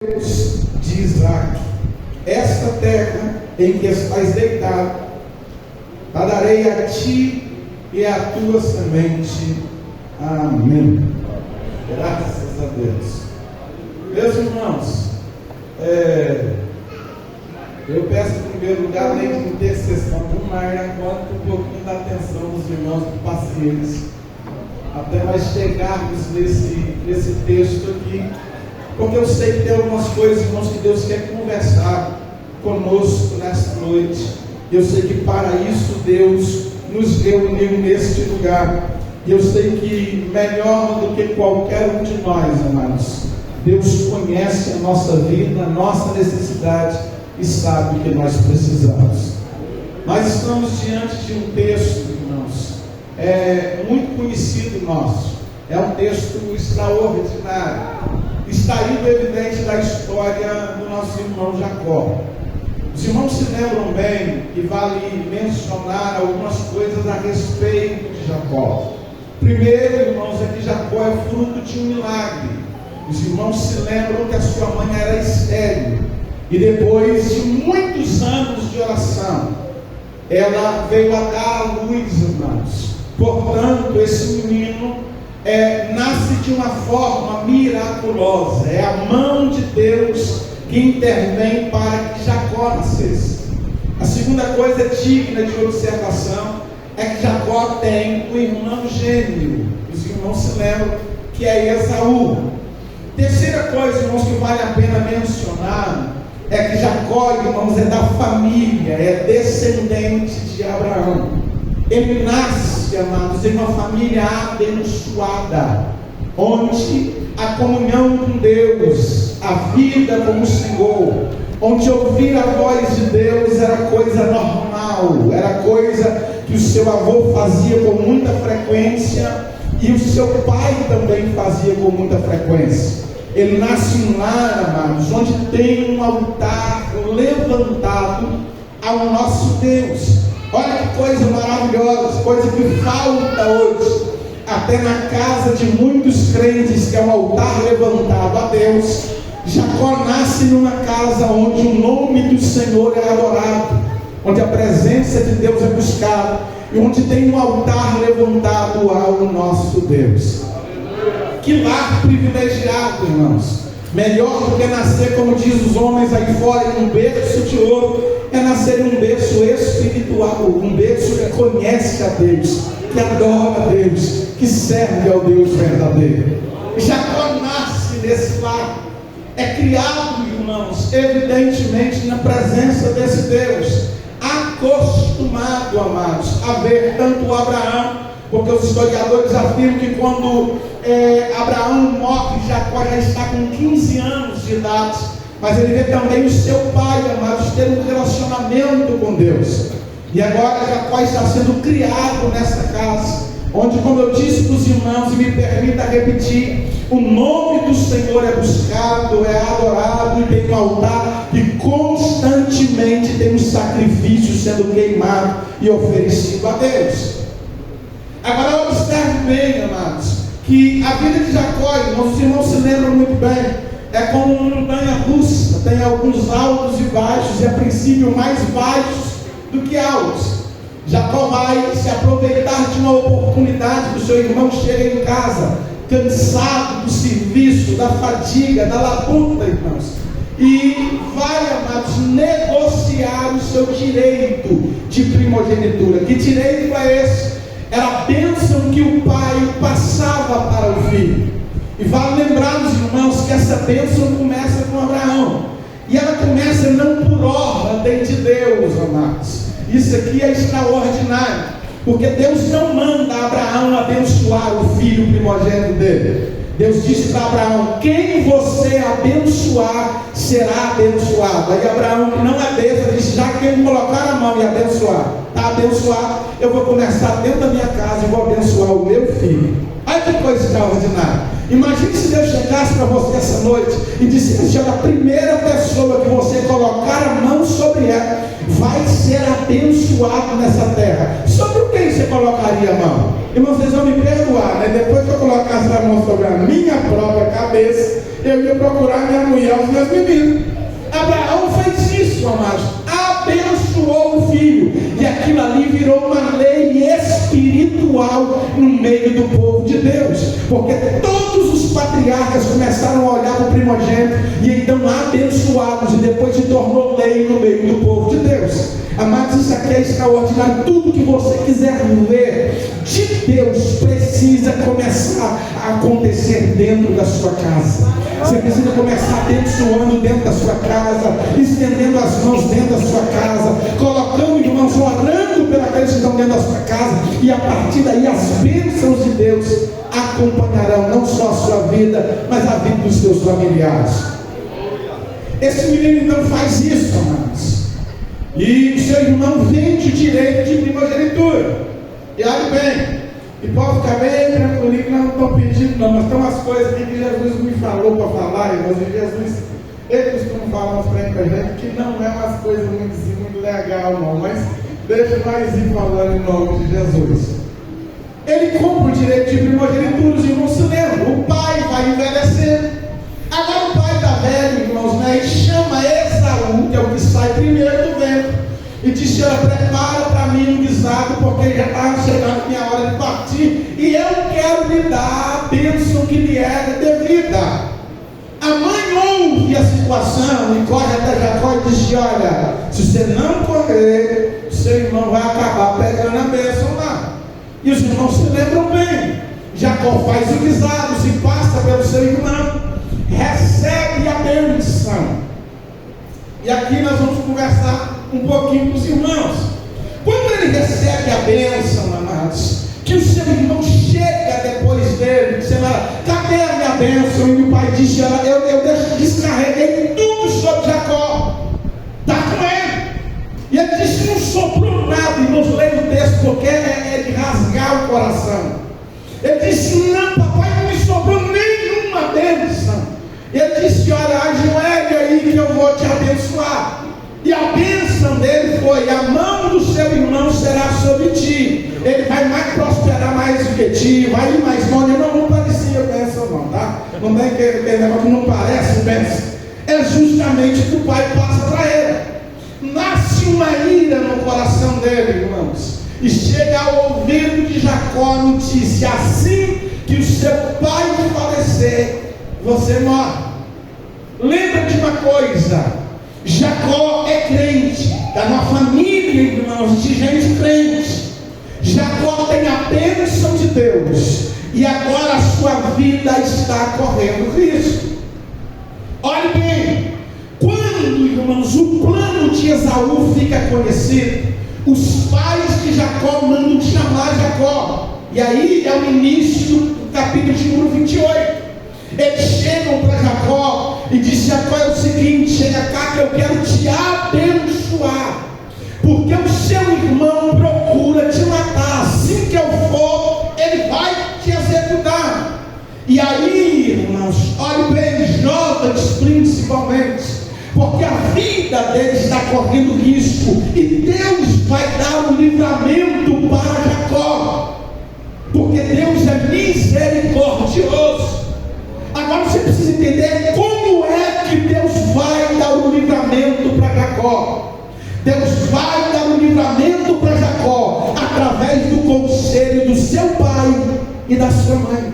Deus de Isaac, esta terra em que estás deitado, a darei a ti e à tua semente. Amém. Graças a Deus. Meus irmãos, eu peço em primeiro lugar, além de intercessão do Maia, quanto um pouquinho da atenção dos irmãos do paciência, até nós chegarmos nesse texto aqui, porque eu sei que tem algumas coisas, irmãos, que Deus quer conversar conosco nesta noite. Eu sei que para isso Deus nos reuniu neste lugar. E eu sei que melhor do que qualquer um de nós, amados, Deus conhece a nossa vida, a nossa necessidade e sabe o que nós precisamos. Nós estamos diante de um texto, irmãos, muito conhecido nosso. É um texto extraordinário. Está indo evidente da história do nosso irmão Jacó. Os irmãos se lembram bem que vale mencionar algumas coisas a respeito de Jacó. Primeiro, irmãos, é que Jacó é fruto de um milagre. Os irmãos se lembram que a sua mãe era estéril. E depois de muitos anos de oração, ela veio a dar à luz, irmãos. Portanto, esse menino nasce de uma forma miraculosa. É a mão de Deus que intervém para que Jacó nascesse. A segunda coisa digna de observação é que Jacó tem um irmão gêmeo. Os irmãos se lembram que é Esaú. Terceira coisa, irmãos, que vale a pena mencionar é que Jacó, irmãos, é da família, é descendente de Abraão. Ele nasce, amados, em uma família abençoada, onde a comunhão com Deus, a vida com o Senhor, onde ouvir a voz de Deus era coisa normal, era coisa que o seu avô fazia com muita frequência e o seu pai também fazia com muita frequência. Ele nasce em um lar, amados, onde tem um altar levantado ao nosso Deus. Olha que coisa maravilhosa, coisa que falta hoje, até na casa de muitos crentes, que é um altar levantado a Deus. Jacó nasce numa casa onde o nome do Senhor é adorado, onde a presença de Deus é buscada, e onde tem um altar levantado ao nosso Deus. Que lar privilegiado, irmãos. Melhor do que nascer, como diz os homens aí fora, em um berço de ouro, é nascer em um berço espiritual, um berço que conhece a Deus, que adora a Deus, que serve ao Deus verdadeiro. Jacó nasce nesse lar, é criado, irmãos, evidentemente na presença desse Deus, acostumado, amados, a ver tanto Abraão, porque os historiadores afirmam que quando Abraão morre, Jacó já está com 15 anos de idade, mas ele vê também o seu pai, amados, ter um relacionamento com Deus. E agora Jacó está sendo criado nessa casa, onde, como eu disse para os irmãos, e me permita repetir, o nome do Senhor é buscado, é adorado, e tem um altar, e constantemente tem um sacrifício sendo queimado e oferecido a Deus. Agora observe bem, amados, que a vida de Jacó, irmãos, os irmãos se lembram muito bem, é como uma montanha russa, tem alguns altos e baixos, e a princípio mais baixos do que altos. Jacó vai se aproveitar de uma oportunidade que o seu irmão chega em casa, cansado do serviço, da fadiga, da labuta, irmãos, e vai, amados, negociar o seu direito de primogenitura. Que direito é esse? Era a bênção que o pai passava para o filho. E vale lembrar, os irmãos, que essa bênção começa com Abraão. E ela começa não por ordem de Deus, amados. Isso aqui é extraordinário, porque Deus não manda Abraão abençoar o filho primogênito dele. Deus disse para Abraão: quem você abençoar será abençoado. Aí Abraão, que não é besta, disse: já que ele colocar a mão e abençoar, está abençoado, eu vou começar dentro da minha casa e vou abençoar o meu filho. Olha que coisa extraordinária. Imagine se Deus chegasse para você essa noite e dissesse: a primeira pessoa que você colocar a mão sobre ela vai ser abençoado nessa terra. Sobre quem você colocaria a mão? Irmãos, vocês vão me perdoar, né? Depois que eu colocasse a mão sobre a minha própria cabeça, eu ia procurar minha mulher, os meus meninos. Abraão fez isso, amados. Abençoou o filho. E aquilo ali virou uma lei espiritual no meio do povo de Deus. Porque todos os patriarcas começaram a olhar para o primogênito e então abençoá-los. E depois se tornou lei no meio do povo de Deus. Amados, isso aqui é extraordinário. Tudo que você quiser ver de Deus precisa começar a acontecer dentro da sua casa. Você precisa começar abençoando dentro da sua casa, estendendo as mãos dentro da sua casa, colocando irmãos, orando pelos que estão dentro da sua casa, e a partir daí as bênçãos de Deus acompanharão não só a sua vida, mas a vida dos seus familiares. Esse menino então faz isso, amados, e o seu irmão vende o direito de primogenitura. E olha bem, e pode ficar bem tranquilo que nós não estamos pedindo não, mas tem umas coisas aqui que Jesus me falou para falar, irmãos, e Jesus, ele costuma falar umas para a gente que não é umas coisas muito legal não, mas deixa nós ir falando em nome de Jesus. Ele compra o direito de primogenitura, os irmãos se lembram, o pai vai envelhecer, agora o pai está velho, irmãos, né, e chama Esaú, que é o que sai primeiro do ventre, e disse: olha, prepara para mim um guisado, porque já está chegando a minha hora de partir, e eu quero lhe dar a bênção que lhe é devida. A mãe ouve a situação e corre até Jacó e diz: olha, se você não correr, seu irmão vai acabar pegando a bênção lá. E os irmãos se lembram bem. Jacó faz o guisado, se passa pelo seu irmão, recebe a bênção. E aqui nós vamos conversar um pouquinho com os irmãos. Quando ele recebe a bênção, amados, que o seu irmão chega depois dele, dizendo: cadê a minha bênção? E o pai diz: eu descarreguei tudo sobre Jacó, está com ele. E ele disse: não sobrou nada. E nos leia o texto, porque é de rasgar o coração. Ele disse: não, papai, não me sobrou nenhuma bênção. E ele disse: olha, ajoelhe aí que eu vou te abençoar. E a bênção dele foi: a mão do seu irmão será sobre ti, ele vai mais prosperar mais do que ti, vai ir mais longe. Não parecia bênção não, tá? Não tem aquele negócio que não parece bênção. É justamente o que o pai passa para ele. Nasce uma ira no coração dele, irmãos, e chega ao ouvido de Jacó a notícia: assim que o seu pai falecer, você morre. Lembra de uma coisa: Jacó é crente, está numa família, irmãos, de gente crente. Jacó tem a bênção de Deus, e agora a sua vida está correndo risco. Olhe bem, quando, irmãos, o plano de Esaú fica conhecido, os pais de Jacó mandam chamar Jacó, e aí é o início do capítulo de número 28. Eles chegam para Jacó e dizem: Jacó, é o seguinte, chega cá que eu quero te abençoar, porque o seu irmão procura te matar. Assim que eu for, ele vai te executar. E aí, irmãos, olhe bem, jovens principalmente, porque a vida deles está correndo risco, e Deus vai dar um livramento para Jacó, porque Deus é misericordioso. Agora você precisa entender como é que Deus vai dar o livramento para Jacó. Deus vai dar o livramento para Jacó através do conselho do seu pai e da sua mãe.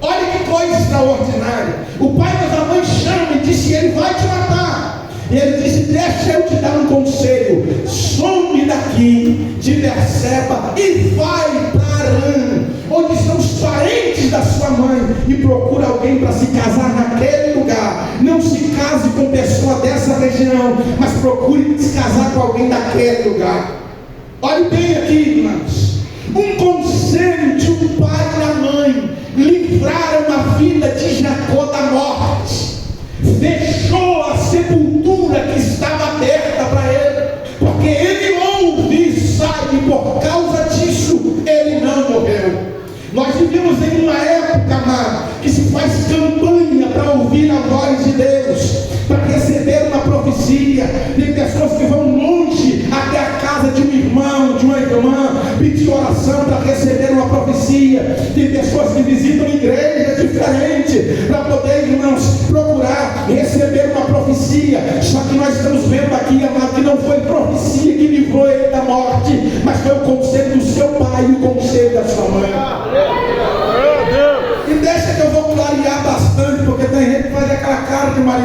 Olha que coisa extraordinária. O pai da mãe chama e disse: ele vai te matar. E ele disse: deixa eu te dar um conselho, some daqui de Berseba e vai para Arã, onde são os parentes da sua mãe, e procura alguém para se casar naquele lugar. Não se case com pessoa dessa região, mas procure se casar com alguém daquele lugar. Olhe bem aqui, irmãos, um conselho de um pai e da mãe livraram a vida de Jacó da morte, fechou a sepultura que estava aberta para ele, porque ele ouve e sabe, por causa disso ele não morreu. Nós vivemos em uma época, amado, que se faz campanha para ouvir a voz de Deus, para receber uma profecia. Tem pessoas que vão longe até a casa de um irmão, de uma irmã, pedir oração para receber uma profecia. Tem pessoas que visitam igrejas diferentes para poder, irmãos,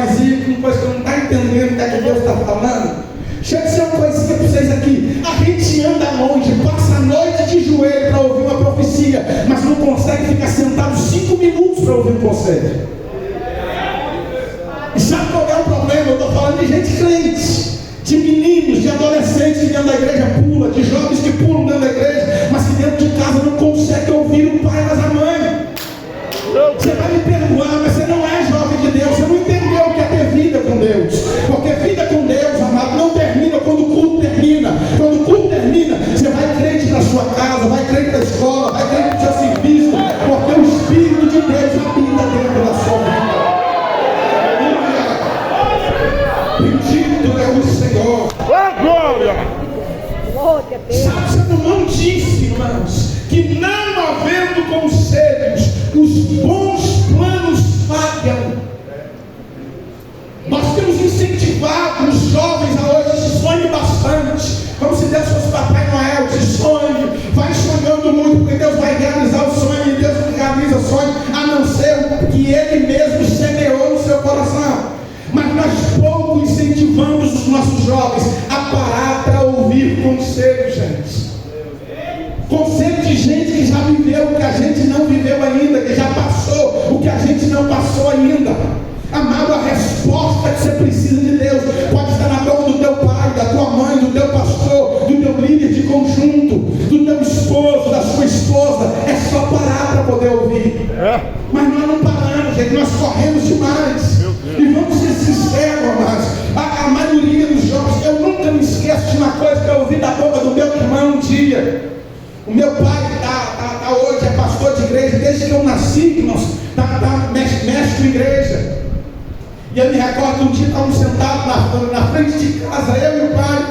vazia, com coisa que não está entendendo o que é que Deus está falando. Deixa eu dizer uma coisinha para vocês aqui. A gente anda longe, passa a noite de joelho para ouvir uma profecia, mas não consegue ficar sentado 5 minutos para ouvir um conselho. E sabe qual é o problema? Eu estou falando de gente crente, de meninos, de adolescentes que dentro da igreja pula, de jovens que pulam dentro da igreja, mas que dentro de casa não consegue ouvir o pai, mas a mãe. Você vai me perdoar, mas você não é jovem de Deus, você não entendeu o que é ter vida com Deus. Porque vida com Deus, amado, não termina quando o culto termina. Quando o culto termina, você vai crente na sua casa, vai crente na escola, vai crente no seu serviço, porque o Espírito de Deus habita dentro da sua vida. Bendito é o Senhor. Oh, glória! Sabe, Salomão disse, irmãos, que não havendo conselhos, os bons planos falham. Nós temos incentivado os jovens a hoje sonhem bastante, como se Deus fosse Papai Noel, que sonhe, vai sonhando muito, porque Deus vai realizar o sonho, e Deus não realiza o sonho, a não ser que Ele mesmo semeou no seu coração. Mas nós pouco incentivamos os nossos jovens a parar para ouvir conselhos, gente. Conselho de gente que já viveu o que a gente não viveu ainda, que já passou o que a gente não passou ainda. Amado, a resposta que você precisa de Deus pode estar na mão do teu pai, da tua mãe, do teu pastor, do teu líder de conjunto, do teu esposo, da sua esposa. É só parar para poder ouvir. Mas nós não paramos, gente, nós corremos demais. E vamos ser sinceros, amados, a maioria dos jovens, eu nunca me esqueço de uma coisa que eu ouvi da boca do meu irmão um dia. O meu pai tá hoje, é pastor de igreja, desde que eu nasci, irmãos, mexe com igreja. E eu me recordo que um dia estávamos sentados na frente de casa, eu e o pai,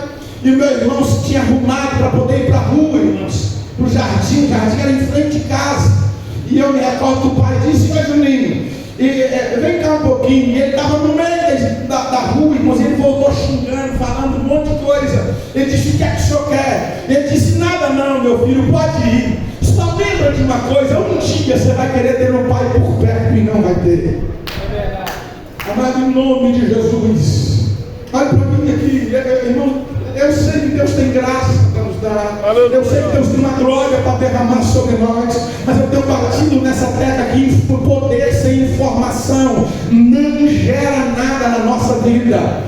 e o meu irmão se tinha arrumado para poder ir para a rua, irmãos, para o jardim era em frente de casa. E eu me recordo que o pai disse: "Ô Juninho, vem cá um pouquinho." E ele estava no meio da rua, irmãos, e ele voltou xingando, falando um monte de coisa. Ele disse: "O que é que o senhor quer?" Ele disse: "Nada não, meu filho, pode ir. Só lembra de uma coisa, um dia você vai querer ter um pai por perto e não vai ter." Amado, em nome de Jesus, olha para mim aqui, irmão. Eu sei que Deus tem graça para nos dar. Eu sei que Deus tem uma glória para derramar sobre nós. Mas eu tenho batido nessa tecla aqui: por poder sem informação não gera nada na nossa vida.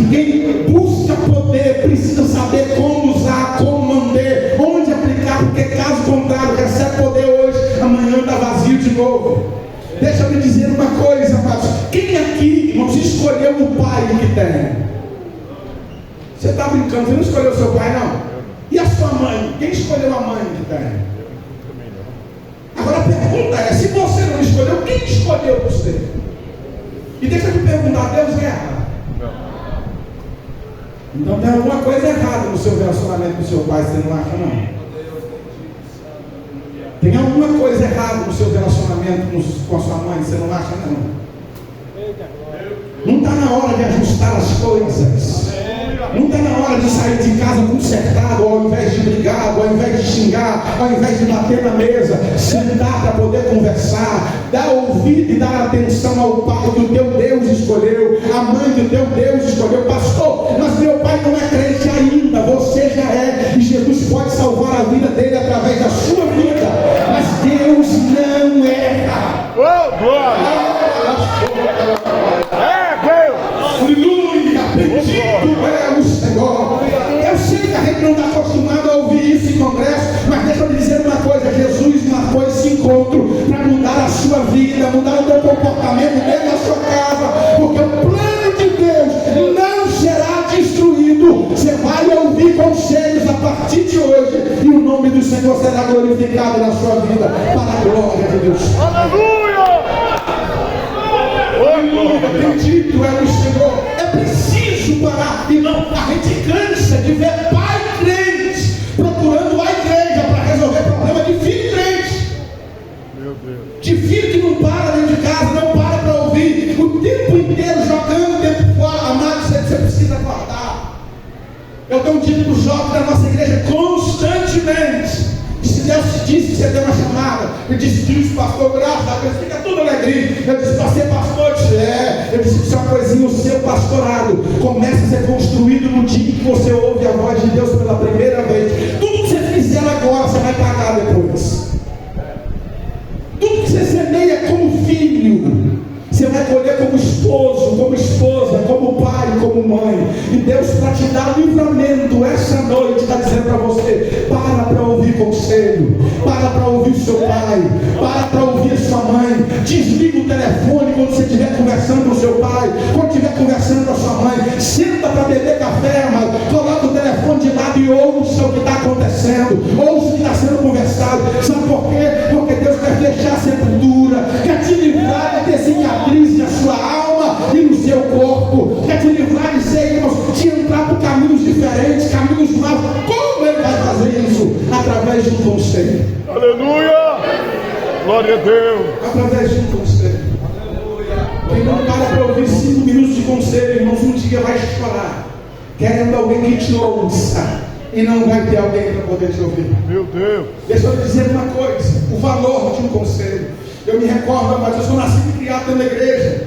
Quem busca poder precisa saber como usar, como manter, onde aplicar, porque caso contrário, recebe poder hoje, amanhã está vazio de novo. Deixa eu me dizer uma coisa, amados. Quem aqui, irmãos, escolheu o pai que tem? Você está brincando, você não escolheu seu pai, não? E a sua mãe? Quem escolheu a mãe que tem? Agora a pergunta é: se você não escolheu, quem escolheu você? E deixa eu te perguntar: Deus é errado? Então tem alguma coisa errada no seu relacionamento com o seu pai, você não acha, não? Tem alguma coisa errada no seu relacionamento com a sua mãe, você não acha, não? Não está na hora de ajustar as coisas. Não está na hora de sair de casa consertado, ao invés de brigar, ao invés de xingar, ao invés de bater na mesa, sentar para poder conversar, dar ouvido e dar atenção ao pai que o teu Deus escolheu, a mãe que o teu Deus escolheu. Pastor, mas meu pai não é crente ainda, você já é, e Jesus pode salvar a vida dele através da sua vida, mas Deus não erra. Oh, glória! Aleluia! Bendito é o Senhor. Eu sei que a gente não está acostumado a ouvir isso em congresso, mas deixa eu dizer uma coisa: Jesus marcou esse encontro para mudar a sua vida, mudar o teu comportamento dentro da sua casa, porque o plano de Deus não será destruído. Você vai ouvir conselhos a partir de hoje, e o nome do Senhor será glorificado na sua vida, para a glória de Deus. Aleluia! Bendito é o Senhor. É preciso parar, irmão. A gente cansa de ver pai crente procurando a igreja para resolver problema de filho crente. Meu Deus. De filho que não para dentro de casa, não para ouvir, o tempo inteiro jogando o tempo fora. Amado, você precisa guardar. Eu tenho dito para os jovens da nossa igreja constantemente: se Deus te disse que você tem uma chamada. Eu disse, pastor, graças a Deus, fica tudo alegria. Eu disse, para ser pastor, eu disse, isso é uma coisinha, o seu pastorado começa a ser construído no dia que você ouve a voz de Deus pela primeira vez. Tudo que você fizer agora, você vai pagar depois. Tudo que você semeia como filho, você vai colher como esposo, como esposa, como pai, como mãe. E Deus, para te dar livramento essa noite, está dizendo para você: para ouvir conselho, para ouvir o seu pai, para ouvir a sua mãe. Desliga o telefone quando você estiver conversando com o seu pai, quando estiver conversando com a sua mãe. Senta para beber café, mas coloca o telefone de lado e ouça o que está acontecendo, ouça o que está sendo conversado. Sabe por quê? Porque Deus quer fechar a sepultura, quer te livrar de ter cicatriz na sua alma e no seu corpo, quer te livrar de ser, irmãos, de entrar por caminhos diferentes, caminhos maus. Como Ele vai fazer isso? Através de um conselho. Aleluia! Glória a Deus! Através de um conselho. Quem não para ouvir 5 minutos de conselho, irmãos, um dia vai chorar, querendo alguém que te ouça, e não vai ter alguém para poder te ouvir. Meu Deus! Deixa eu dizer uma coisa: o valor de um conselho. Eu me recordo, mas eu sou nascido e criado dentro da igreja,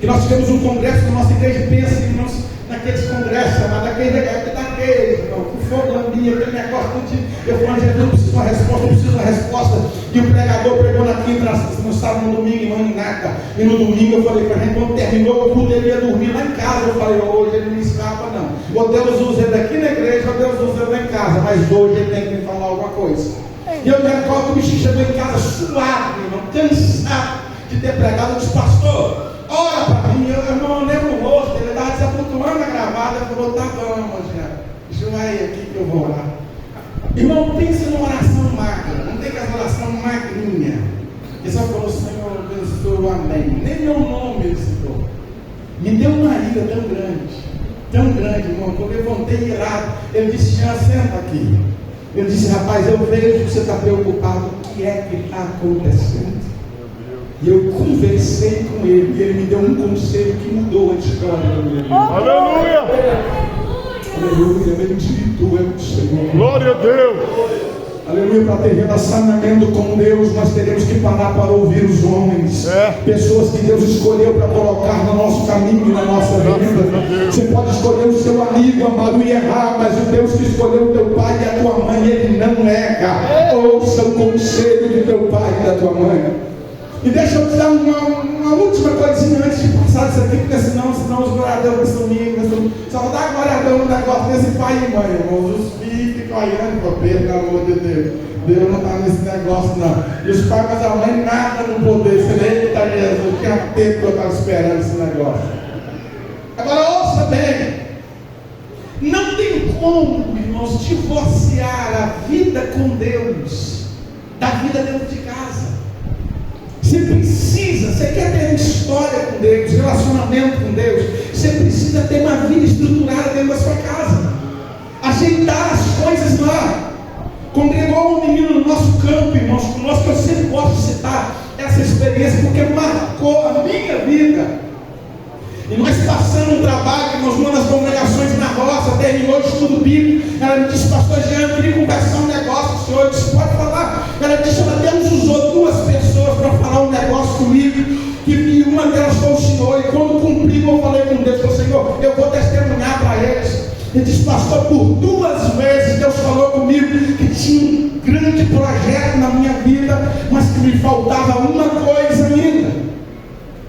e nós tivemos um congresso na nossa igreja. Pensa, irmãos, naqueles congressos, mas daqueles, o fogo lambia, aquele negócio de eu falando, Jesus, eu preciso de uma resposta, e o pregador pregou na quinta, no sábado, no domingo, irmão, em nada. E no domingo eu falei para a gente, quando terminou, eu poderia dormir lá em casa. Eu falei, hoje ele não escapa, não. Ou Deus usa ele aqui na igreja, ou Deus usa ele lá em casa, mas hoje ele tem que me falar alguma coisa. E eu me recordo que o bichinho chegou em casa suado, irmão, cansado de ter pregado. Eu disse, pastor, ora para mim. Eu não lembro o rosto, ele estava desabotoando a gravata. Eu falei, tá bom, irmão, deixa eu ir aqui que eu vou orar. Irmão, pensa numa oração magra, não tem aquela oração magrinha. Ele só falou, Senhor, abençoa, amém. Nem meu nome ele citou. Me deu uma ira tão grande, irmão, que eu levantei irado. Ele disse, já senta aqui. Eu disse, rapaz, eu vejo que você está preocupado. O que é que está acontecendo? E eu conversei com ele, e ele me deu um conselho que mudou a história da minha vida. Aleluia! Aleluia, bendito é o Senhor. Glória a Deus! Aleluia, para ter relacionamento com Deus, nós teremos que parar para ouvir os homens. Pessoas que Deus escolheu para colocar no nosso caminho e na nossa vida. Você pode escolher o seu amigo amado e errar, mas o Deus que escolheu o teu pai e a tua mãe, Ele não erra. Ouça o conselho do teu pai e da tua mãe. E deixa eu te dar uma última coisinha antes de passar disso aqui, porque senão os glórias estão domingo, só vou dar glória a Deus no negócio desse pai e mãe, irmãos. Os filhos ficam olhando para Pedro, pelo amor de Deus. Deus não está nesse negócio, não. E os pais, mas a mãe, nada no poder. Você nem está Jesus, que há tempo que eu estava esperando esse negócio. Agora ouça bem. Não tem como, irmãos, divorciar a vida com Deus da vida dentro de casa. Você precisa, você quer ter história com Deus, relacionamento com Deus, você precisa ter uma vida estruturada dentro da sua casa, ajeitar as coisas lá. Congregou um menino no nosso campo, irmãos, que eu sempre gosto de citar essa experiência, porque marcou a minha vida. E nós passamos um trabalho, irmãos, numa das congregações na roça, terminou o estudo bíblico. Ela me disse, pastor Jean, eu queria conversar um negócio com o senhor. Eu disse, pode falar. Ela disse, ela Deus usou 2 pessoas para falar um negócio comigo, e uma delas foi o senhor. E quando cumpri, eu falei com Deus, falei, Senhor, eu vou testemunhar para eles. Ele disse, pastor, por 2 vezes Deus falou comigo que tinha um grande projeto na minha vida, mas que me faltava uma coisa ainda.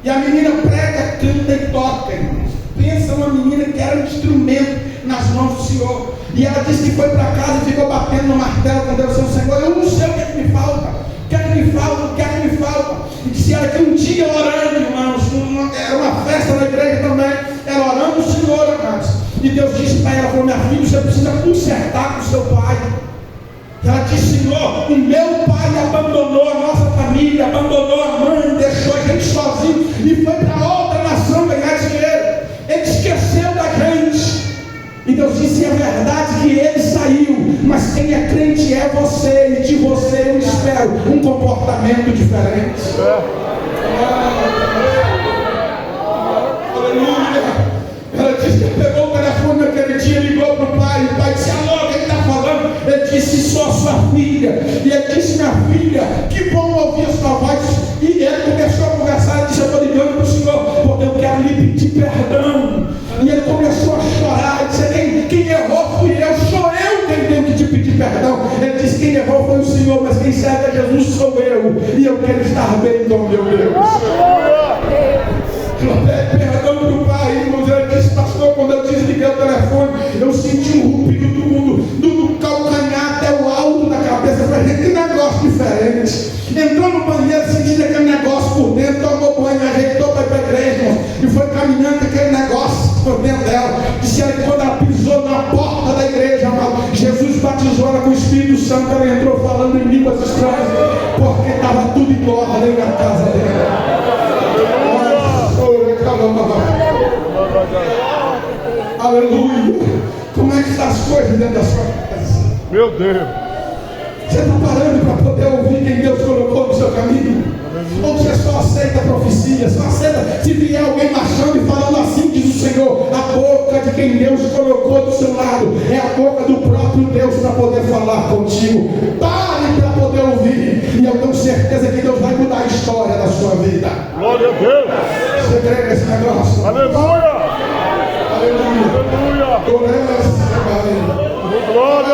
E a menina prega, canta e toca, irmãos. Pensa numa menina que era um instrumento nas mãos do Senhor. E ela disse que foi para casa e ficou batendo no martelo com Deus, Senhor, eu não sei o que é que me falta. O que é que me falta? O que é que me falta? E disse ela que um dia orando, irmãos, era uma festa na igreja também, ela orando o Senhor, irmãos. E Deus disse para ela, falou, minha filha, você precisa consertar com o seu pai. Ela disse, Senhor, o meu pai abandonou a nossa família, abandonou a mãe, deixou a gente sozinho e foi para outra nação ganhar dinheiro. Ele esqueceu da gente. E Deus disse, é verdade que ele saiu, mas quem é crente é você, e de você eu espero um comportamento diferente. Aleluia. Ela disse que pegou o telefone naquele dia, ligou para o pai, e o pai disse, alô, quem está falando? Ele disse, sou sua filha. filha. E ele disse: minha filha, que bom ouvir a sua voz. E ele começou a conversar e disse: eu estou ligando para o Senhor porque eu quero lhe pedir perdão. E ele começou a chorar e disse: quem errou fui eu, sou eu quem tenho que te pedir perdão. Ele disse: quem errou foi o Senhor, mas quem serve a Jesus sou eu. E eu quero estar bem com meu Deus. Perdão para o pai, irmãos. Ele disse: pastor, quando eu desliguei o telefone, eu senti um rupido do calcanhar até o alto da cabeça. Eu falei: que negócio diferente. Entrou no banheiro, sentindo aquele negócio por dentro, tomou banho, ajeitou para ir para a igreja, irmãos, e foi caminhando com aquele negócio por dentro dela. Disse ela que quando ela pisou na porta da igreja, amado, Jesus batizou ela com o Espírito Santo. Ela entrou falando em línguas estranhas, porque estava tudo em ordem na casa dela. Aleluia. Como é que estão as coisas dentro da sua casa? Meu Deus. Você está parando para poder ouvir quem Deus colocou no seu caminho? Ou você só aceita a profecia? Só aceita se vier alguém marchando e falando assim, diz o Senhor. A boca de quem Deus colocou do seu lado é a boca do próprio Deus para poder falar contigo. Pare para poder ouvir. E eu tenho certeza que Deus vai mudar a história da sua vida. Glória a Deus. Você crê nesse negócio? Aleluia. Aleluia. Glória.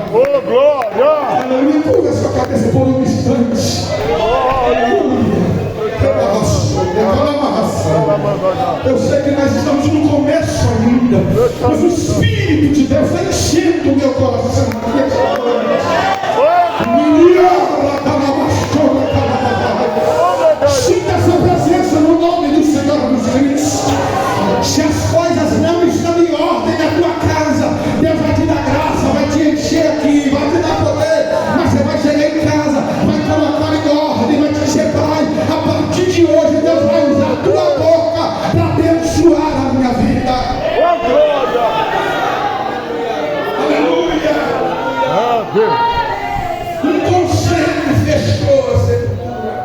Oh, glória! Aleluia, curva a sua cabeça por um instante. Aleluia. Eu sei que nós estamos no começo ainda, mas o Espírito de Deus está enchendo o meu coração. Sinta essa presença no nome do Senhor dos Reis. Se as coisas não estão em ordem na tua casa, Deus vai te dar graça, vai te encher aqui, vai te dar poder. Mas você vai chegar em casa, vai colocar em ordem, vai te dizer: pai, a partir de hoje Deus vai usar a tua boca para abençoar a minha vida. Oh, glória! Aleluia! Ah, Deus! Um conselho fechou a sepultura.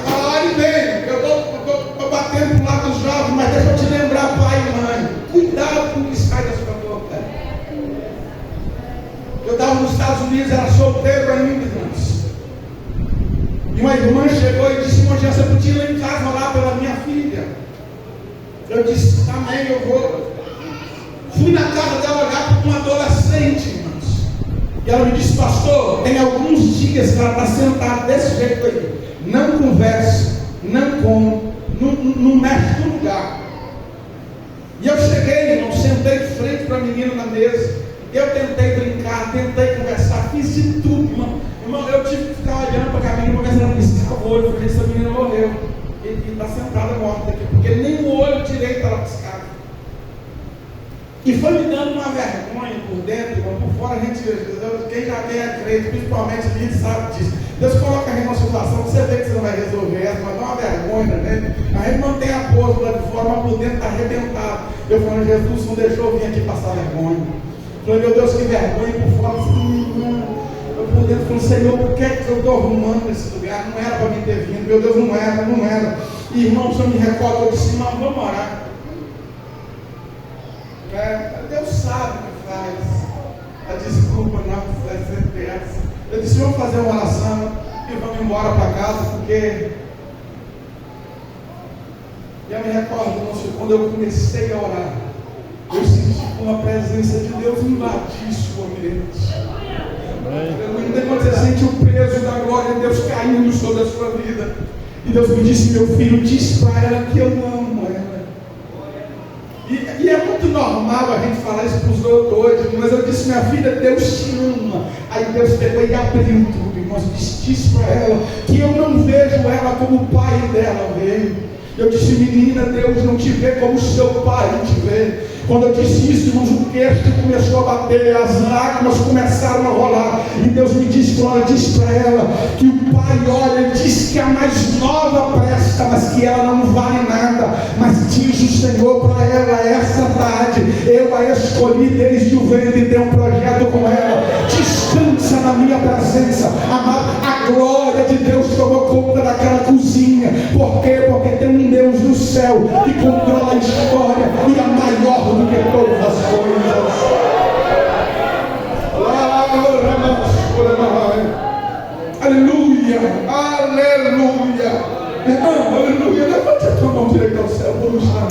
Agora bem, eu estou batendo para o lado dos jovens, mas deixa eu te lembrar, pai e mãe, cuidado com o que sai da sua boca. Eu estava nos Estados Unidos, era solteiro ainda, irmãos. E uma irmã chegou e disse: irmão Jean, você podia ir lá em casa orar pela minha filha? Eu disse: amém, eu vou. Fui na casa dela olhar para uma adolescente, irmãos. E ela me disse: pastor, tem alguns dias que ela está sentada desse jeito aí. Não conversa, não come, não mexe no lugar. E eu cheguei, irmão, sentei de frente para a menina na mesa. Eu tentei brincar, tentei conversar, fiz de tudo, irmão. Irmão, eu tive que ficar olhando para a menina, começando a piscar o olho. Eu falei: essa menina morreu. E está sentada morta aqui, porque nem o olho direito ela piscava. E foi me dando uma vergonha por dentro, irmão. Por fora a gente, quem já é crente, principalmente ali, sabe disso. Deus coloca a gente numa situação que você vê que você não vai resolver essa, mas dá uma vergonha, né? A gente mantém a força lá de fora, mas por dentro está arrebentado. Eu falei: Jesus não deixou eu vir aqui passar vergonha. Eu falei: meu Deus, que vergonha. Por fora, eu por dentro falei: Senhor, por que eu estou arrumando nesse lugar? Não era para mim ter vindo. Meu Deus, não era. E irmãos, eu me recordo, eu disse: irmão, vamos orar. Deus sabe o que faz. A desculpa não vai ser essa. Eu disse: vamos fazer uma oração e vamos embora para casa, porque eu me recordo, irmãos, quando eu comecei a orar, eu senti como a presença de Deus invadisse o ambiente. Quando você sente o peso da glória de Deus caindo sobre a sua vida, e Deus me disse: meu filho, diz para ela que eu amo ela. E é muito normal a gente falar isso para os outros hoje, mas eu disse: minha filha, Deus te ama. Aí Deus pegou e abriu tudo, irmãos. Disse para ela que eu não vejo ela como o pai dela vê. Eu disse: menina, Deus não te vê como seu pai te vê. Quando eu disse isso, irmãos, o queixo começou a bater, as lágrimas começaram a rolar. E Deus me disse, quando ela disse para ela que o pai olha, ele disse que a mais nova presta, mas que ela não vale nada. Mas diz o Senhor para ela essa tarde: eu a escolhi desde o ventre e tenho um projeto com ela. Descansa na minha presença. A glória de Deus tomou conta daquela cozinha. Por quê? Porque tem um Deus no céu que controla a história e é maior do que todas as coisas. Aleluia, aleluia. Aleluia. Levante a tua mão direita ao céu, vamos lá.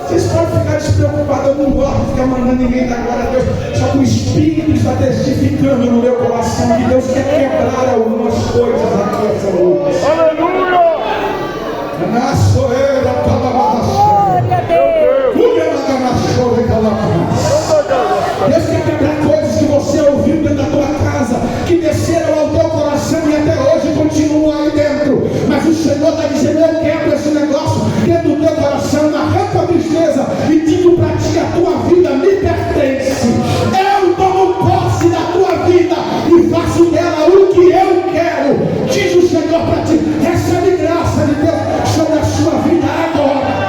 Vocês podem ficar despreocupados, eu não gosto de ficar mandando ninguém dar glória a Deus. Só que o Espírito está testificando no meu coração que Deus quer quebrar algumas coisas aqui essa noite. Aleluia! Na soeira, Glória a Deus. Deus quer quebrar coisas que você ouviu dentro da tua casa, que desceram ao teu coração e até hoje continuam aí dentro. Mas o Senhor está dizendo: eu quebro esse negócio dentro do teu coração, arranco a tristeza e digo para ti: a tua vida me pertence. Eu tomo posse da tua vida e faço dela o que eu quero. Diz o Senhor para ti: recebe graça de Deus sobre a sua vida agora.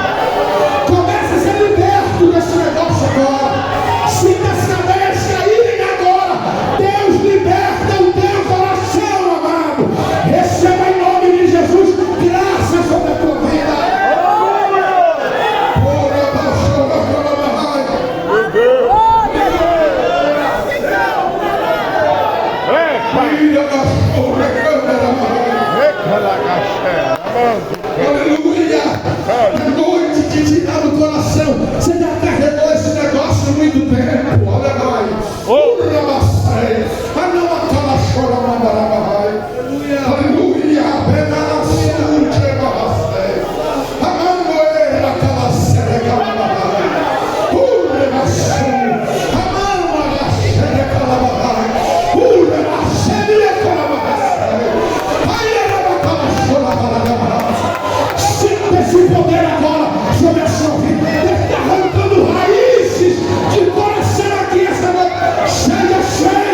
Comece a ser liberto desse negócio agora. Sinta as cadeias caírem agora. Deus liberta o teu coração, amado. Receba em nome de Jesus graça sobre a tua vida. Aleluia! A noite que te dá no coração, você já carregou esse negócio há muito tempo. Aleluia! Sinta esse poder agora sobre a sua vida. Deus está arrancando raízes de coração aqui essa noite. Seja cheio.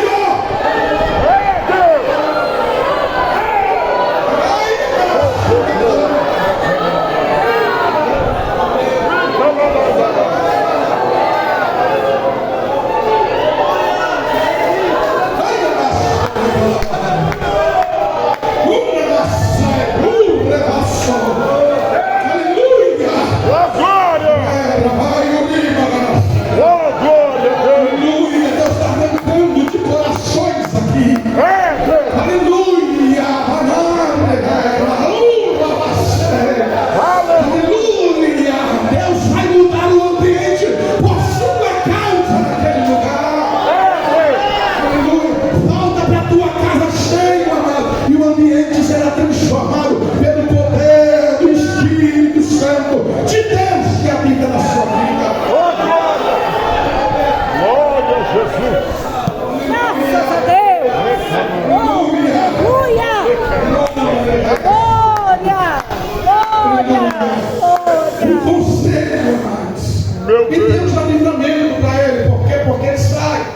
E Deus dá livramento para ele. Por quê? Porque ele sai.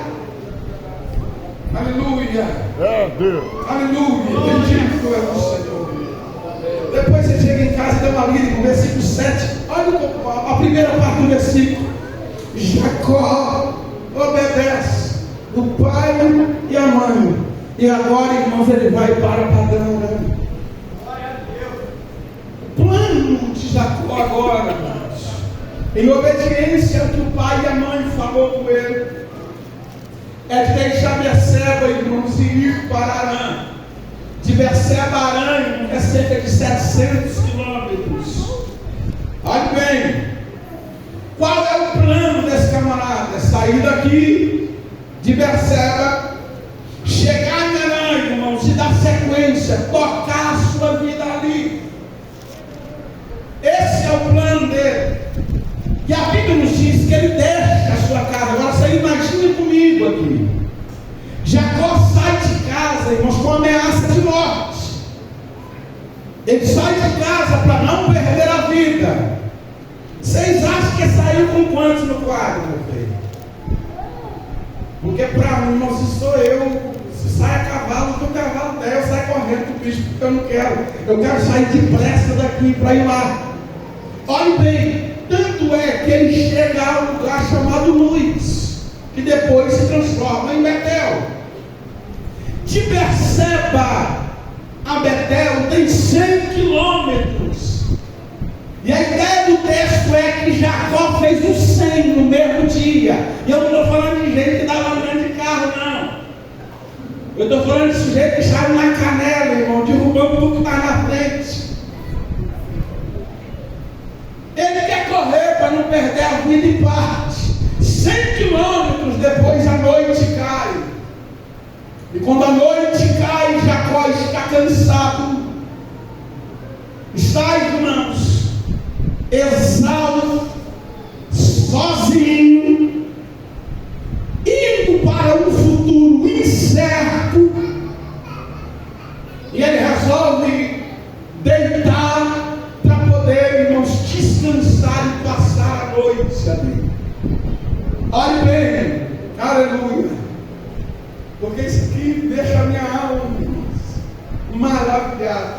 Aleluia. É Deus. Aleluia. Bendito é o Senhor. Depois você chega em casa e dá uma lida no versículo 7. Olha a primeira parte do versículo. Jacó obedece o pai e a mãe. E agora, irmãos, ele vai para Padã. O plano de Jacó agora, irmãos, em obediência ao que o pai e a mãe falou com ele, é de deixar Berseba, irmãos, e ir para Arã. De Berseba a Arã, irmãos, é cerca de 700 quilômetros. Olha bem, qual é o plano desse camarada? É sair daqui de Berseba, chegar em Arã, irmãos, e dar sequência, tocar a sua vida ali. Esse é o plano dele. E a Bíblia nos diz que ele deixa a sua casa. Agora você imagina comigo aqui. Jacó sai de casa, irmãos, com ameaça de morte. Ele sai de casa para não perder a vida. Vocês acham que saiu com quantos no quadro, meu filho? Porque para mim, irmãos, se sou eu, se sai a cavalo, do cavalo der, eu saio correndo do bicho, porque eu não quero. Eu quero sair depressa daqui para ir lá. Olhe bem, tanto é que ele chega a um lugar chamado Luz, que depois se transforma em Betel. De Berseba a Betel tem 100 quilômetros. E a ideia do texto é que Jacó fez o 100 no mesmo dia. E eu não estou falando de gente que dava andando de carro, não. Eu estou falando de sujeito que sai na canela, irmão, derrubando tudo que está na frente. Ele quer correr para não perder a vida e parte. 100 quilômetros depois a noite cai. E quando a noite cai, Jacó está cansado. Está, irmãos, exausto, sozinho, indo para um futuro incerto. E ele resolve deitar para poder, irmãos, descansar e passar a noite ali. Olhe bem, aleluia, porque isso aqui deixa a minha alma, irmãos, maravilhada,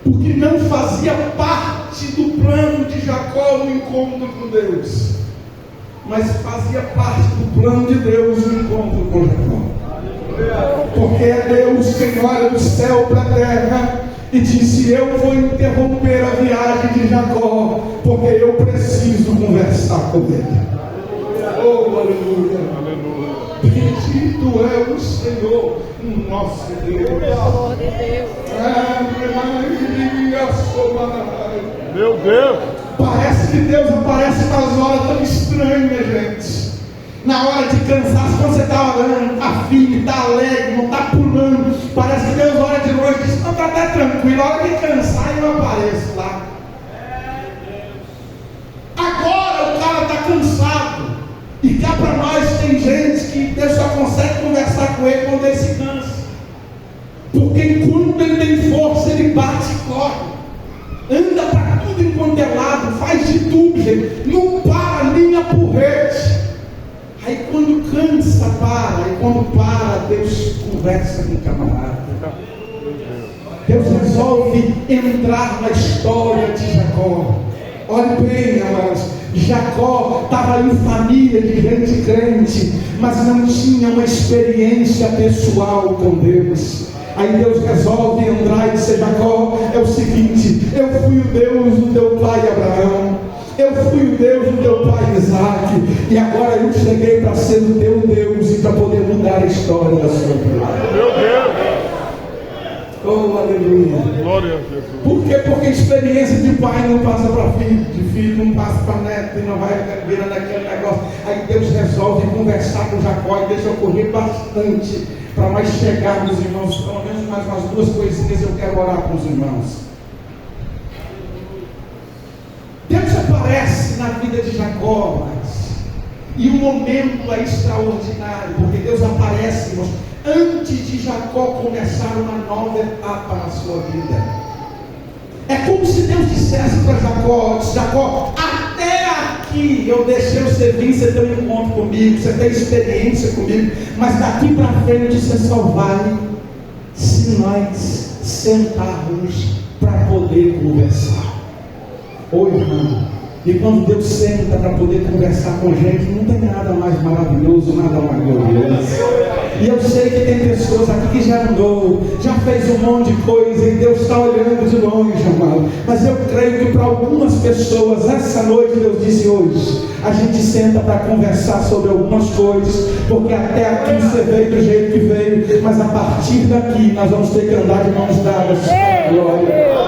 porque não fazia parte do plano de Jacó o encontro com Deus, mas fazia parte do plano de Deus o encontro com Jacó. Porque é Deus quem olha do céu para a terra e disse: eu vou interromper a viagem de Jacó, porque eu preciso conversar com ele. Oh, aleluia, aleluia. Bendito é o Senhor, nosso Deus. Meu Deus. Parece que Deus aparece nas horas tão estranhas, gente. Na hora de cansaço, quando você está orando, está firme, está alegre, não está pulando. Parece que Deus olha de longe e diz: não, está até tranquilo. A hora de cansar, eu apareço lá. Agora o cara está cansado. E cá para nós tem gente que Deus só consegue conversar com ele quando ele se cansa. Porque enquanto ele tem força, ele bate e corre. Anda para tudo enquanto é lado, faz de tudo, gente. Não para nem a porrete. Aí quando cansa, para. E quando para, Deus conversa com o camarada. Deus resolve entrar na história de Jacó. Olhe bem, amados. Jacó estava em família de gente crente, mas não tinha uma experiência pessoal com Deus. Aí Deus resolve entrar e dizer: Jacó, é o seguinte, eu fui o Deus do teu pai Abraão, eu fui o Deus do teu pai Isaac, e agora eu cheguei para ser o teu Deus e para poder mudar a história da sua vida. Meu Deus. Oh, aleluia. Glória a Jesus. Por quê? Porque a experiência de pai não passa para filho, de filho não passa para neto, e não vai virando aquele negócio. Aí Deus resolve conversar com Jacó e deixa ocorrer bastante, para mais chegarmos, irmãos, pelo menos mais umas duas coisinhas eu quero orar para os irmãos. Deus aparece na vida de Jacó, e o momento é extraordinário, porque Deus aparece, irmãos, antes de Jacó começar uma nova etapa na sua vida. É como se Deus dissesse para Jacó: Jacó, até aqui eu deixei você vir, você tem um encontro comigo, você tem experiência comigo, mas daqui para frente você só vai se nós sentarmos para poder conversar. Oi, irmão. E quando Deus senta para poder conversar com gente, não tem nada mais maravilhoso, nada mais glorioso. E eu sei que tem pessoas aqui que já andou, já fez um monte de coisa, e Deus está olhando de longe, amado. Mas eu creio que para algumas pessoas, essa noite, Deus disse: hoje, a gente senta para conversar sobre algumas coisas, porque até aqui você veio do jeito que veio, mas a partir daqui nós vamos ter que andar de mãos dadas. Glória.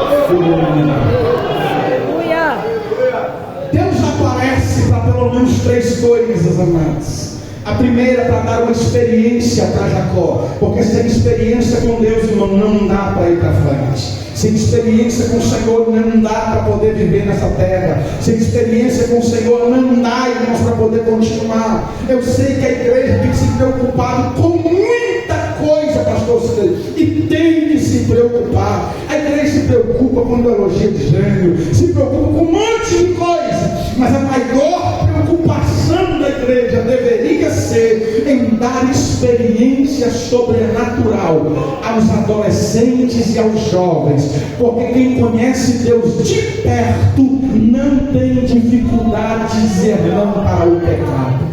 Deus aparece para pelo menos 3 coisas, amados. A primeira, para dar uma experiência para Jacó, porque sem experiência com Deus, irmão, não dá para ir para frente. Sem experiência com o Senhor não dá para poder viver nessa terra. Sem experiência com o Senhor não dá, irmãos, para poder continuar. Eu sei que a igreja tem que se preocupar com muita coisa, pastor Cid, e tem que se preocupar. A igreja se preocupa com ideologia de gênero, se preocupa com um monte de coisa, mas a maior preocupação da igreja deveria ser em dar experiência sobrenatural aos adolescentes e aos jovens, porque quem conhece Deus de perto não tem dificuldade de dizer não para o pecado.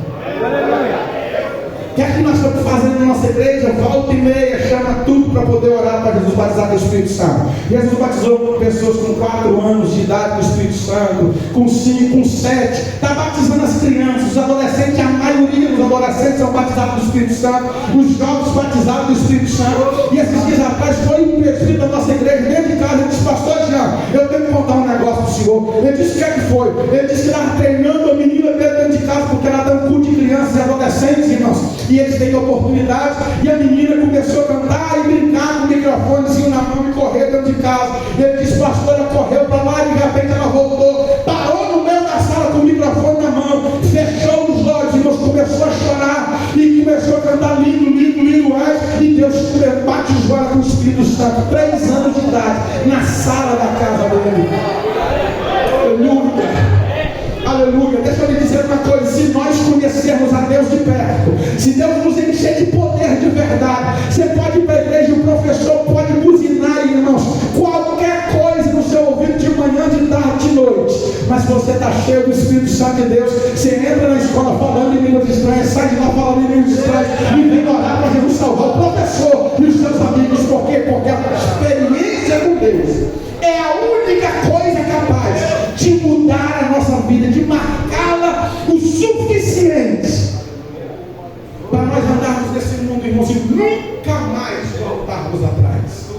O que é que nós estamos fazendo na nossa igreja, volta e meia, chama tudo para poder orar para Jesus batizar com o Espírito Santo. Jesus batizou pessoas com 4 anos de idade com o Espírito Santo, com 5, com 7, está batizando as crianças, os adolescentes, a maioria dos adolescentes são batizados do Espírito Santo, os jovens batizados do Espírito Santo. E esses dias atrás foi um presbítero da nossa igreja, dentro de casa, ele disse: pastor Jean, eu tenho que contar um negócio para o senhor. Ele disse: o que é que foi? Ele disse que estava treinando a menina dentro de casa, porque ela dá um culto de crianças e adolescentes, irmãos, e eles têm oportunidade, e a menina começou a cantar e brincar com o microfonezinho na mão e correr dentro de casa. Ele disse: pastor, ela correu para lá e de repente ela voltou, parou no meio da sala com o microfone na mão, fechou os olhos, irmãos, começou a chorar e começou a cantar lindo, lindo, lindo, e Deus batizou ela com o Espírito Santo, 3 anos de idade, na sala da casa dele. Aleluia. Aleluia. Deixa eu lhe dizer uma coisa: se nós conhecermos a Deus de perto, se Deus nos encher de poder de verdade, você pode ir para a igreja, o professor pode buzinar, irmãos, qualquer coisa no seu ouvido, de manhã, de tarde, de noite, mas se você está cheio do Espírito Santo de Deus, você entra na escola falando em línguas estranhas, sai de lá falando em línguas estranhas e vem orar para Jesus salvar o professor e os seus amigos. Por quê? Porque a experiência com Deus é a única coisa capaz de mudar a nossa vida, de marcá-la o suficiente para nós andarmos nesse mundo, irmãos, e nunca mais voltarmos atrás.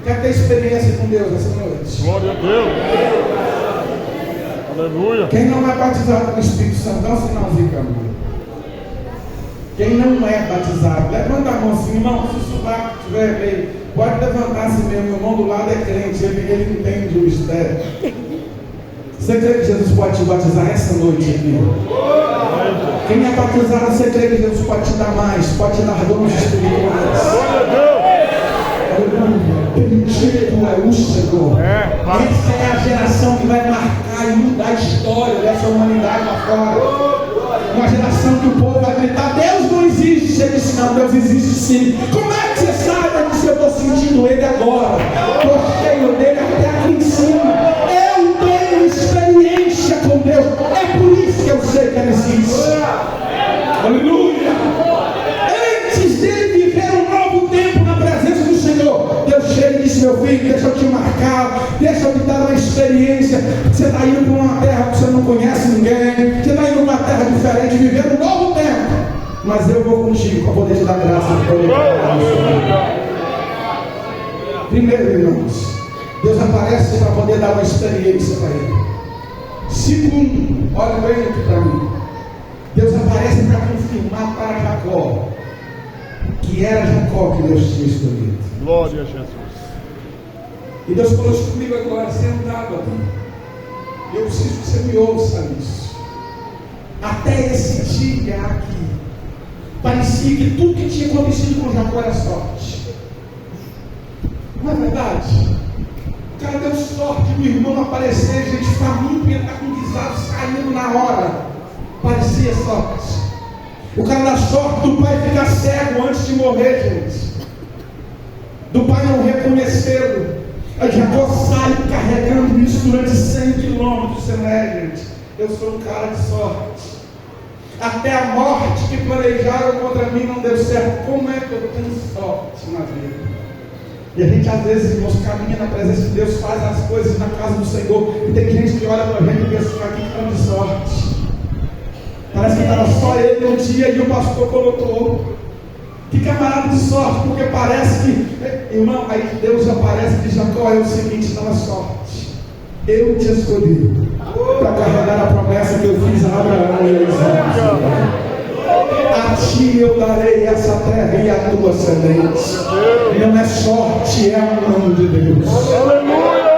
Quer ter experiência com Deus essa noite? Glória a Deus. Aleluia. Quem não é batizado com o Espírito Santo, dá um sinalzinho para mim. Quem não é batizado, levanta a mão assim, irmão, se o sovaco estiver meio, pode levantar assim mesmo, o irmão do lado é crente, ele entende o mistério. Você crê que Jesus pode te batizar essa noite aqui? Quem é batizado, você crê que Jesus pode te dar mais, pode te dar dons espirituais? Bendito é o Senhor. Essa é a geração que vai marcar e mudar a história dessa humanidade lá fora. Uma geração que o povo vai gritar: Deus não existe. Você disse: não, Deus existe sim. Como é que você sabe? Eu disse: eu estou sentindo Ele agora, estou cheio dele até aqui em cima. Eu tenho experiência com Deus, é por isso que eu sei que Ele existe. Aleluia. Antes dele viver um novo tempo na presença do Senhor, Deus chega e disse: meu filho, deixa eu te marcar, deixa eu te dar uma experiência. Você está indo para uma terra que você não conhece ninguém, você está indo para uma terra diferente, viver um novo tempo, mas eu vou contigo para poder te dar graça de poder. Primeiro, irmãos, Deus aparece para poder dar uma experiência para ele. Segundo, olha bem aqui para mim, Deus aparece para confirmar para Jacó que era Jacó que Deus tinha escolhido. Glória a Jesus. E Deus falou isso comigo agora, sentado aqui. Eu preciso que você me ouça nisso. Até esse dia aqui, parecia que tudo que tinha acontecido com Jacó era sorte. Não é verdade? O cara deu sorte do irmão aparecer, gente faminto, e ele está com guisado saindo na hora. Parecia sorte. O cara dá sorte do pai ficar cego antes de morrer, gente. Do pai não reconhecê-lo. Aí Jacó sai carregando isso durante 100 quilômetros. Você não é, gente? Eu sou um cara de sorte. Até a morte que planejaram contra mim não deu certo. Como é que eu tenho sorte na vida? E a gente às vezes, irmãos, caminha na presença de Deus, faz as coisas na casa do Senhor, e tem gente que olha para a gente e pensa: aqui está de sorte. Parece que estava só ele um dia e o pastor colocou. Que camarada de sorte, porque parece que, irmão, aí Deus aparece e diz: Jacó, é o seguinte, não é sorte. Eu te escolhi para carregar a promessa que eu fiz a Abraão e a Isaac. A ti eu darei essa terra e a tua semente. Não é sorte, é a mão de Deus. Aleluia!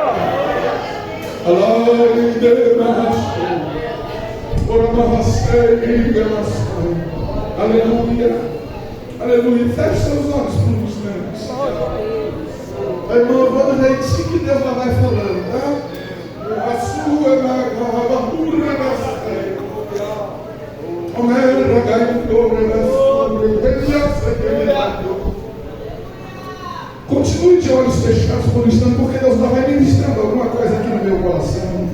Aleluia! Aleluia! Feche seus olhos por uns momentos. Irmão, vamos ver o que Deus vai falando, tá? A sua barbarura da fé. Continue de olhos fechados por um instante, porque Deus vai ministrando alguma coisa aqui no meu coração.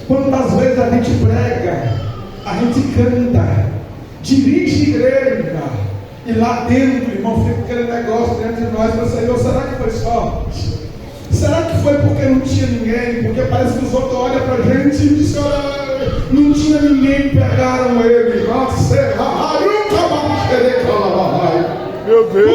Quantas vezes a gente prega, a gente canta, dirige igreja, e lá dentro, irmão, fica aquele negócio dentro de nós, mas Senhor, será que foi sorte? Será que foi porque não tinha ninguém? Porque parece que os outros olham para a gente e dizem, não tinha ninguém, pegaram ele. Nossa, Meu Deus.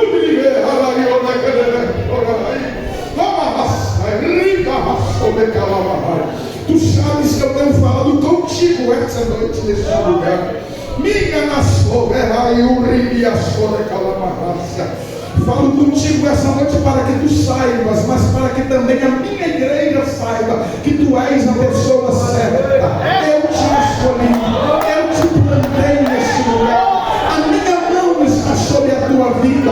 Tu sabes que eu tenho falado contigo essa noite nesse lugar. Minha na soberana e o rio a sola calamarraça. Falo contigo essa noite para que tu saibas, mas para que também a minha igreja saiba que tu és a pessoa certa. Eu te escolhi, eu te plantei nesse lugar. A minha mão está sobre a tua vida.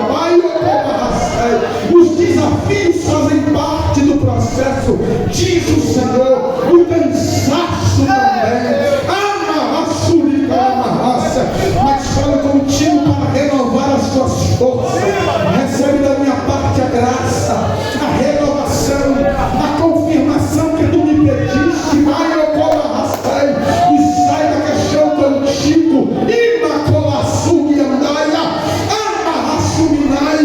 Os desafios fazem parte do processo, diz o Senhor. O cansaço também. Mas falo contigo para renovar as tuas forças. Recebe da minha parte a graça, a renovação, a confirmação que tu me pediste. Vai, eu colassei, e saiba que estou contigo. Imacolaçu e andaia, amarraçuminai.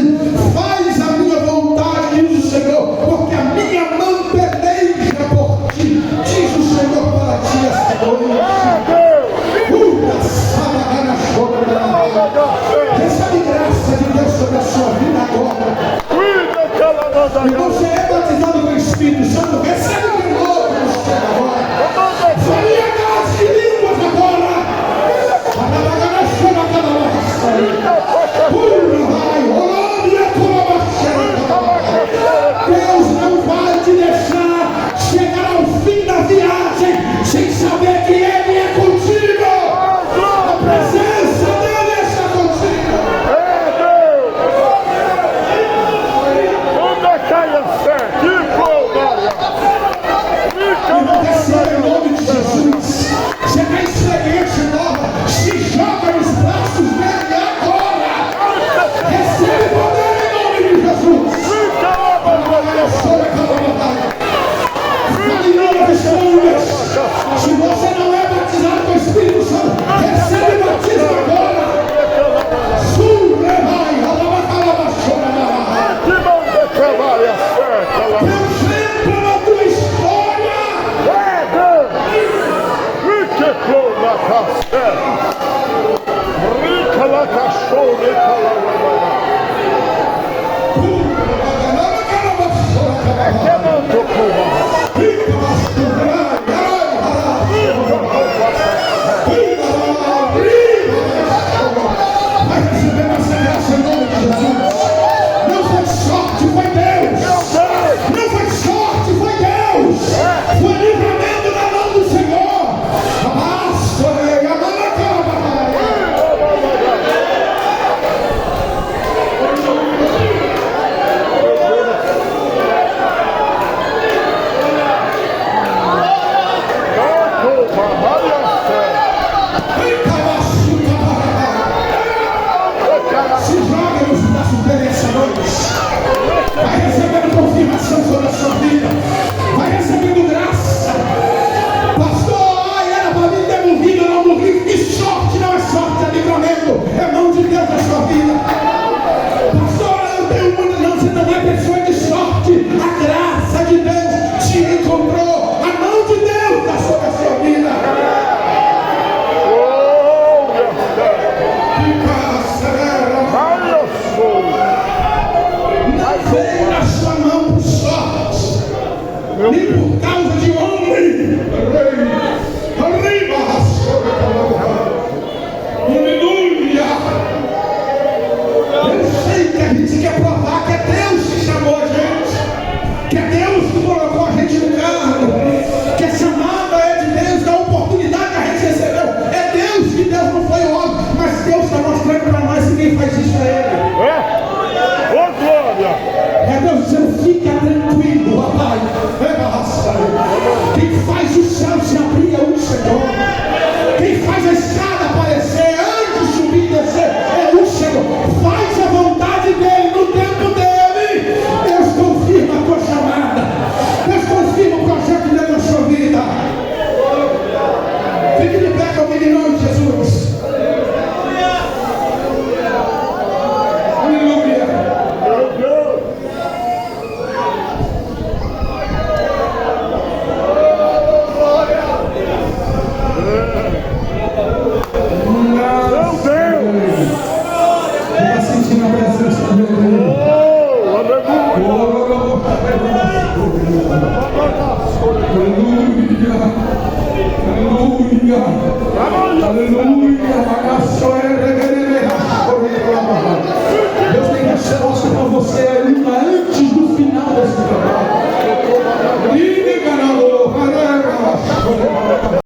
Faz a minha vontade, diz o Senhor, porque a minha mão peleja por ti, diz o Senhor para ti esta noite. Recebe graça de Deus sobre a sua vida agora. E você é batizado com o Espírito Santo. Recebe de novo você agora. Faria gás de línguas agora. Deus não vai te deixar chegar ao fim da viagem sem saber que Ele é contigo. A presença dele está contigo. E não recebe em nome de Jesus. Você tem experiência nova. Se joga nos braços dele agora. Recebe poder em nome de Jesus. Se você não é batizado com o Espírito Santo, recebe batismo agora. Contempla a tua história. Vai receber essa graça em nome de Jesus. Não foi sorte, foi Deus. Não foi sorte, foi Deus. Foi livramento na mão do Senhor. Amassa, amassa. Aleluia. Aleluia. Aleluia.